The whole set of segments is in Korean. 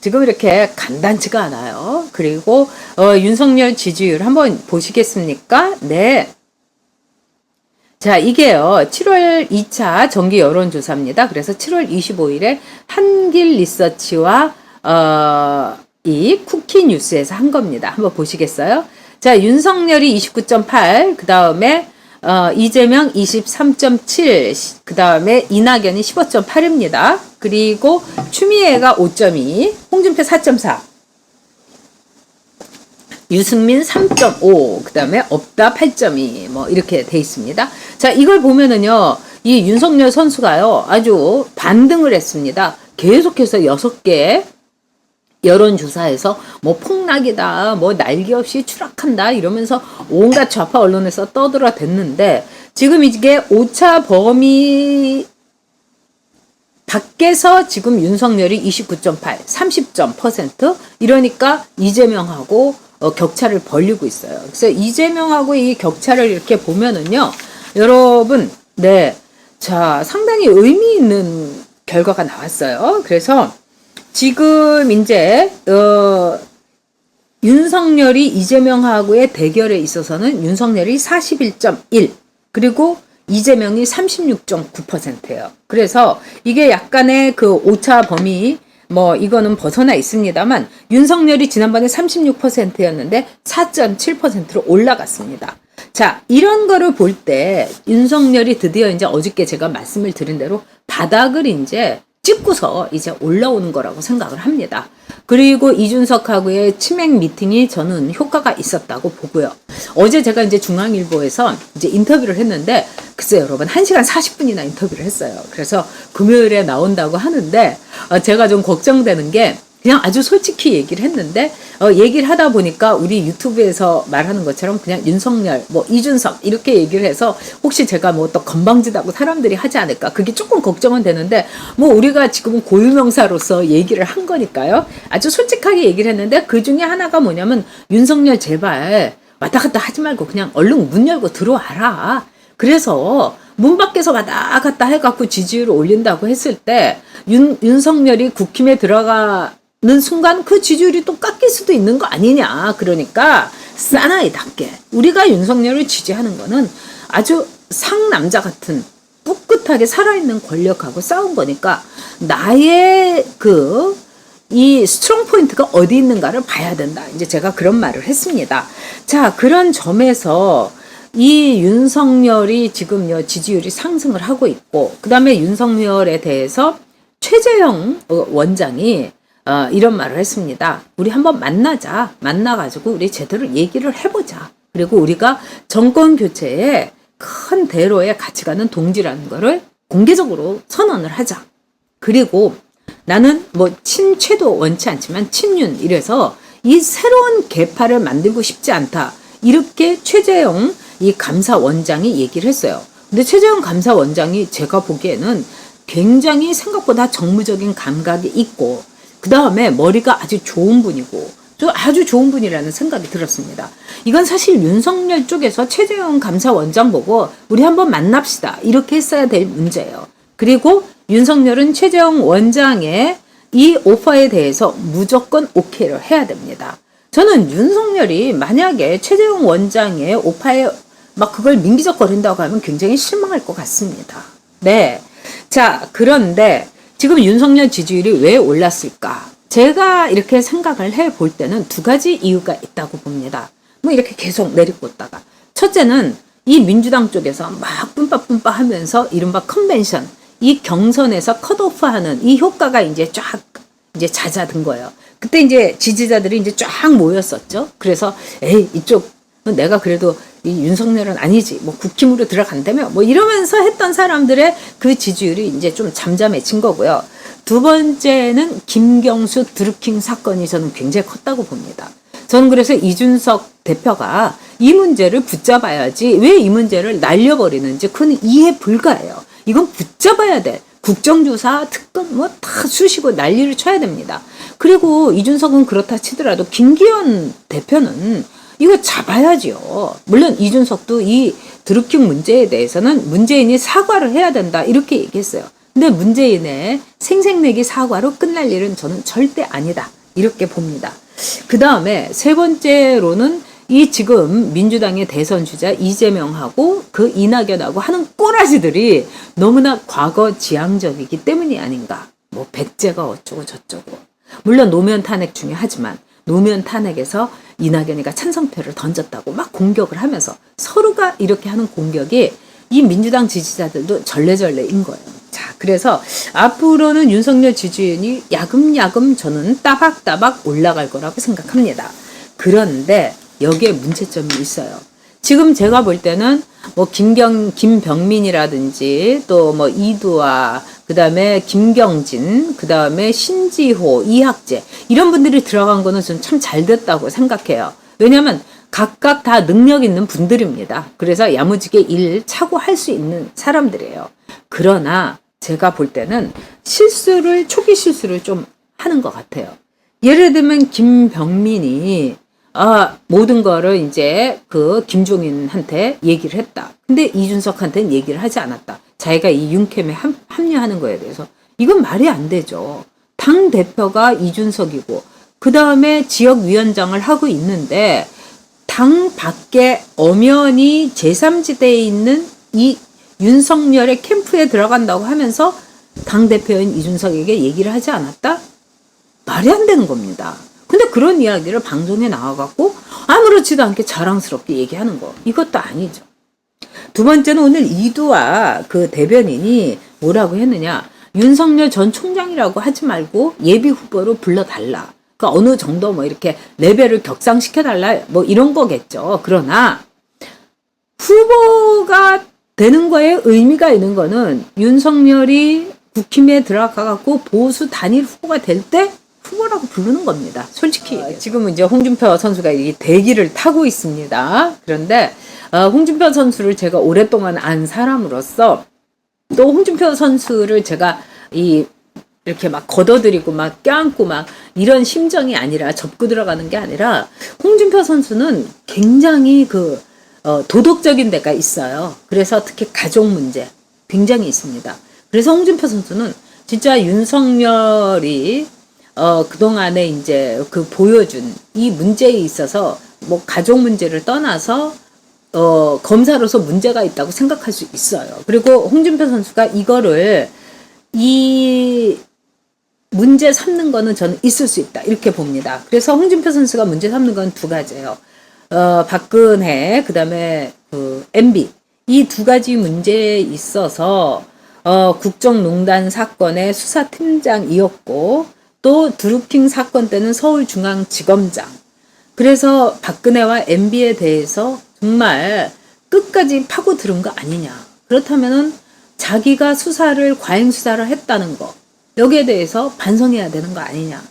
지금 이렇게 간단치가 않아요. 그리고 윤석열 지지율 한번 보시겠습니까? 네. 자, 이게요. 7월 2차 정기 여론조사입니다. 그래서 7월 25일에 한길 리서치와 이 쿠키뉴스에서 한 겁니다. 한번 보시겠어요? 자, 윤석열이 29.8, 그 다음에 이재명 23.7, 그 다음에 이낙연이 15.8입니다. 그리고 추미애가 5.2, 홍준표 4.4, 유승민 3.5, 그 다음에 없다 8.2, 뭐 이렇게 돼 있습니다. 자, 이걸 보면은요, 이 윤석열 선수가요, 아주 반등을 했습니다. 계속해서 6개 여론조사에서 뭐 폭락이다, 뭐 날개 없이 추락한다 이러면서 온갖 좌파 언론에서 떠들어댔는데, 지금 이게 오차 범위 밖에서 지금 윤석열이 29.8, 30% 이러니까 이재명하고 격차를 벌리고 있어요. 그래서 이재명하고 이 격차를 이렇게 보면은요, 여러분, 네, 자, 상당히 의미 있는 결과가 나왔어요. 그래서 지금 이제 윤석열이 이재명하고의 대결에 있어서는 윤석열이 41.1, 그리고 이재명이 36.9%예요. 그래서 이게 약간의 그 오차 범위, 뭐 이거는 벗어나 있습니다만 윤석열이 지난번에 36%였는데 4.7%로 올라갔습니다. 자, 이런 거를 볼 때 윤석열이 드디어 이제 어저께 제가 말씀을 드린 대로 바닥을 이제 찍고서 이제 올라오는 거라고 생각을 합니다. 그리고 이준석하고의 치맥 미팅이 저는 효과가 있었다고 보고요. 어제 제가 이제 중앙일보에서 이제 인터뷰를 했는데, 글쎄 여러분 1시간 40분이나 인터뷰를 했어요. 그래서 금요일에 나온다고 하는데, 제가 좀 걱정되는 게, 그냥 아주 솔직히 얘기를 했는데, 얘기를 하다 보니까 우리 유튜브에서 말하는 것처럼 그냥 윤석열, 뭐 이준석 이렇게 얘기를 해서 혹시 제가 뭐 또 건방지다고 사람들이 하지 않을까, 그게 조금 걱정은 되는데, 뭐 우리가 지금은 고유명사로서 얘기를 한 거니까요. 아주 솔직하게 얘기를 했는데, 그 중에 하나가 뭐냐면, 윤석열 제발 왔다 갔다 하지 말고 그냥 얼른 문 열고 들어와라. 그래서 문 밖에서 왔다 갔다 해갖고 지지율을 올린다고 했을 때 윤석열이 국힘에 들어가는 순간 그 지지율이 또 깎일 수도 있는 거 아니냐. 그러니까 사나이답게 우리가 윤석열을 지지하는 거는 아주 상남자 같은 꿋꿋하게 살아있는 권력하고 싸운 거니까 나의 이 스트롱 포인트가 어디 있는가를 봐야 된다. 이제 제가 그런 말을 했습니다. 자, 그런 점에서 이 윤석열이 지금요 지지율이 상승을 하고 있고, 그 다음에 윤석열에 대해서 최재형 원장이 이런 말을 했습니다. 우리 한번 만나자. 만나가지고 우리 제대로 얘기를 해보자. 그리고 우리가 정권 교체에 큰 대로에 같이 가는 동지라는 거를 공개적으로 선언을 하자. 그리고 나는 뭐 친최도 원치 않지만 친윤 이래서 이 새로운 계파를 만들고 싶지 않다. 이렇게 최재형 이 감사원장이 얘기를 했어요. 근데 최재형 감사원장이 제가 보기에는 굉장히 생각보다 정무적인 감각이 있고, 그 다음에 머리가 아주 좋은 분이고, 아주 좋은 분이라는 생각이 들었습니다. 이건 사실 윤석열 쪽에서 최재형 감사원장 보고 우리 한번 만납시다 이렇게 했어야 될 문제예요. 그리고 윤석열은 최재형 원장의 이 오퍼에 대해서 무조건 오케이를 해야 됩니다. 저는 윤석열이 만약에 최재형 원장의 오퍼에 막 그걸 민기적거린다고 하면 굉장히 실망할 것 같습니다. 네. 자, 그런데 지금 윤석열 지지율이 왜 올랐을까? 제가 이렇게 생각을 해볼 때는 두 가지 이유가 있다고 봅니다. 뭐 이렇게 계속 내리꽂다가. 첫째는 이 민주당 쪽에서 막 뿜빠뿜빠 하면서 이른바 컨벤션, 이 경선에서 컷오프하는 이 효과가 이제 쫙 이제 잦아든 거예요. 그때 이제 지지자들이 이제 쫙 모였었죠. 그래서 에이 이쪽 내가 그래도 이 윤석열은 아니지 뭐 국힘으로 들어간다며 뭐 이러면서 했던 사람들의 그 지지율이 이제 좀 잠잠해진 거고요. 두 번째는 김경수 드루킹 사건이 저는 굉장히 컸다고 봅니다. 저는 그래서 이준석 대표가 이 문제를 붙잡아야지 왜 이 문제를 날려버리는지 그건 이해 불가해요. 이건 붙잡아야 돼. 국정조사, 특검 뭐 다 쑤시고 난리를 쳐야 됩니다. 그리고 이준석은 그렇다 치더라도 김기현 대표는 이거 잡아야죠. 물론 이준석도 이 드루킹 문제에 대해서는 문재인이 사과를 해야 된다 이렇게 얘기했어요. 근데 문재인의 생색내기 사과로 끝날 일은 저는 절대 아니다. 이렇게 봅니다. 그 다음에 세 번째로는 이 지금 민주당의 대선 주자 이재명하고 그 이낙연하고 하는 꼬라지들이 너무나 과거 지향적이기 때문이 아닌가. 뭐 백제가 어쩌고 저쩌고. 물론 노무현 탄핵 중요하지만 노무현 탄핵에서 이낙연이가 찬성표를 던졌다고 막 공격을 하면서 서로가 이렇게 하는 공격이 이 민주당 지지자들도 절레절레인 거예요. 자, 그래서 앞으로는 윤석열 지지율이 야금야금 저는 따박따박 올라갈 거라고 생각합니다. 그런데 여기에 문제점이 있어요. 지금 제가 볼 때는 뭐 김병민이라든지 또 뭐 이두아, 그 다음에 김경진, 그 다음에 신지호, 이학재 이런 분들이 들어간 거는 저는 참 잘 됐다고 생각해요. 왜냐하면 각각 다 능력 있는 분들입니다. 그래서 야무지게 일 차고 할 수 있는 사람들이에요. 그러나 제가 볼 때는 초기 실수를 좀 하는 것 같아요. 예를 들면 김병민이 모든 거를 이제 그 김종인한테 얘기를 했다. 근데 이준석한테는 얘기를 하지 않았다. 자기가 이 윤캠에 합류하는 거에 대해서. 이건 말이 안 되죠. 당 대표가 이준석이고 그 다음에 지역위원장을 하고 있는데 당 밖에 엄연히 제3지대에 있는 이 윤석열의 캠프에 들어간다고 하면서 당대표인 이준석에게 얘기를 하지 않았다? 말이 안 되는 겁니다. 근데 그런 이야기를 방송에 나와갖고 아무렇지도 않게 자랑스럽게 얘기하는 거. 이것도 아니죠. 두 번째는 오늘 이두아 그 대변인이 뭐라고 했느냐. 윤석열 전 총장이라고 하지 말고 예비 후보로 불러달라. 그러니까 어느 정도 뭐 이렇게 레벨을 격상시켜달라. 뭐 이런 거겠죠. 그러나 후보가 되는 거에 의미가 있는 거는 윤석열이 국힘에 들어가갖고 보수 단일 후보가 될 때 후보라고 부르는 겁니다. 솔직히 지금은 이제 홍준표 선수가 이 대기를 타고 있습니다. 그런데 홍준표 선수를 제가 오랫동안 안 사람으로서 또 홍준표 선수를 제가 이렇게 막 걷어들이고 막 껴안고 막 이런 심정이 아니라 접고 들어가는 게 아니라 홍준표 선수는 굉장히 도덕적인 데가 있어요. 그래서 특히 가족 문제 굉장히 있습니다. 그래서 홍준표 선수는 진짜 윤석열이 그동안에 이제 보여준 이 문제에 있어서 뭐 가족 문제를 떠나서 검사로서 문제가 있다고 생각할 수 있어요. 그리고 홍준표 선수가 이거를 이 문제 삼는 거는 저는 있을 수 있다. 이렇게 봅니다. 그래서 홍준표 선수가 문제 삼는 건 두 가지예요. 박근혜, 그 다음에 MB. 이 두 가지 문제에 있어서 국정농단 사건의 수사팀장이었고 또 드루킹 사건 때는 서울중앙지검장. 그래서 박근혜와 MB에 대해서 정말 끝까지 파고들은 거 아니냐. 그렇다면은 자기가 과잉 수사를 했다는 거. 여기에 대해서 반성해야 되는 거 아니냐.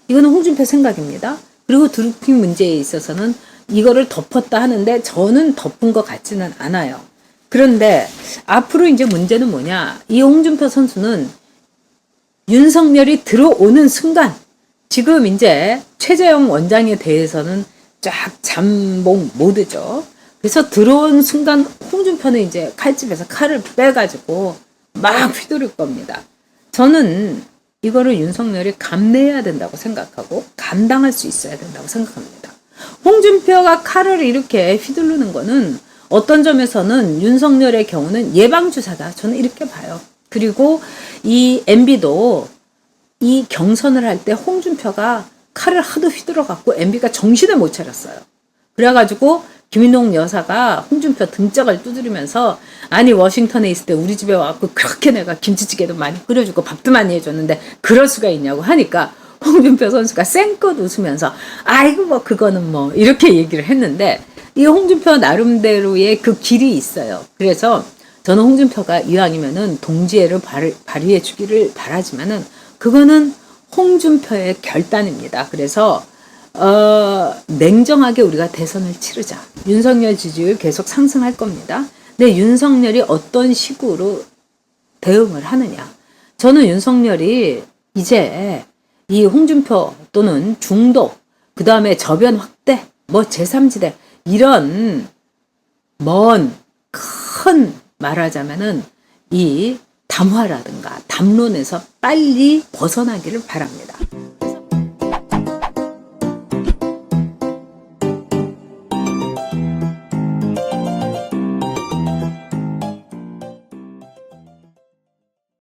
이거는 홍준표 생각입니다. 그리고 드루킹 문제에 있어서는 이거를 덮었다 하는데 저는 덮은 것 같지는 않아요. 그런데 앞으로 이제 문제는 뭐냐. 이 홍준표 선수는 윤석열이 들어오는 순간 지금 이제 최재형 원장에 대해서는 쫙 잠복 모드죠. 그래서 들어온 순간 홍준표는 이제 칼집에서 칼을 빼가지고 막 휘두를 겁니다. 저는 이거를 윤석열이 감내해야 된다고 생각하고 감당할 수 있어야 된다고 생각합니다. 홍준표가 칼을 이렇게 휘두르는 거는 어떤 점에서는 윤석열의 경우는 예방주사다. 저는 이렇게 봐요. 그리고 이 MB도 이 경선을 할 때 홍준표가 칼을 하도 휘둘러갖고 MB가 정신을 못 차렸어요. 그래가지고 김인홍 여사가 홍준표 등짝을 두드리면서 아니 워싱턴에 있을 때 우리 집에 와갖고 그렇게 내가 김치찌개도 많이 끓여주고 밥도 많이 해줬는데 그럴 수가 있냐고 하니까 홍준표 선수가 쌩껏 웃으면서 아이고 뭐 그거는 뭐 이렇게 얘기를 했는데 이 홍준표 나름대로의 그 길이 있어요. 그래서 저는 홍준표가 이왕이면은 동지애를 발휘해 주기를 바라지만은 그거는 홍준표의 결단입니다. 그래서 냉정하게 우리가 대선을 치르자. 윤석열 지지율 계속 상승할 겁니다. 근데 윤석열이 어떤 식으로 대응을 하느냐. 저는 윤석열이 이제 이 홍준표 또는 중도, 그 다음에 저변 확대, 뭐 제3지대 이런 먼 큰 말하자면은 이 담화라든가 담론에서 빨리 벗어나기를 바랍니다.